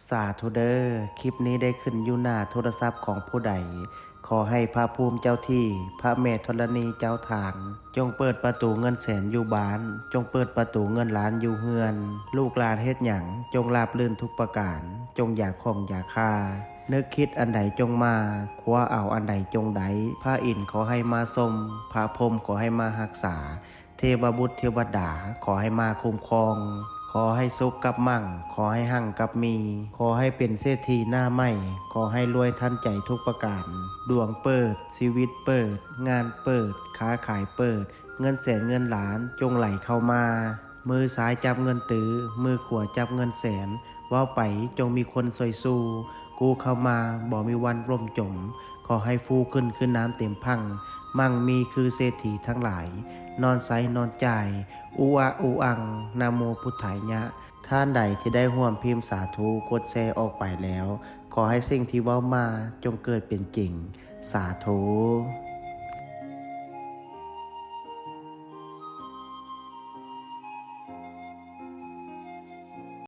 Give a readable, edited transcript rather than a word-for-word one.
สาธุเดอร์คลิปนี้ได้ขึ้นอยู่หน้าโทรศัพท์ของผู้ใดขอให้พระภูมิเจ้าที่พระแม่ธรณีเจ้าทางจงเปิดประตูเงินแสนอยู่บ้านจงเปิดประตูเงินล้านอยู่เฮือนลูกหลานเฮ็ดหยังจงราบรื่นทุกประการจงอย่าข่มอย่าฆ่านึกคิดอันใดจงมาคว้าเอาอันใดจงไดพระอินทร์ขอให้มาทรงพระพรหมขอให้มารักษาเทวบุตรเทวดาขอให้มาคุ้มครองขอให้สุขกับมั่งขอให้หั่งกับมีขอให้เป็นเศรษฐีหน้าใหม่ขอให้รวยทันใจทุกประการดวงเปิดชีวิตเปิดงานเปิดค้าขายเปิดเงินแสนเงินล้านจงไหลเข้ามามือซ้ายจับเงินตื้อมือขวาจับเงินแสนว่าไปจงมีคนซอยสู้กูเข้ามาบ่มีวันร่มจมขอให้ฟูขึ้นน้ำเต็มพังมั่งมีคือเศรษฐีทั้งหลายนอนไซนอนใจอูอะอูอังนะโมพุทธายะท่านใดที่ได้ร่วมพิมพ์สาธุกดแชร์ออกไปแล้วขอให้สิ่งที่เว้ามาจงเกิดเป็นจริงสาธุ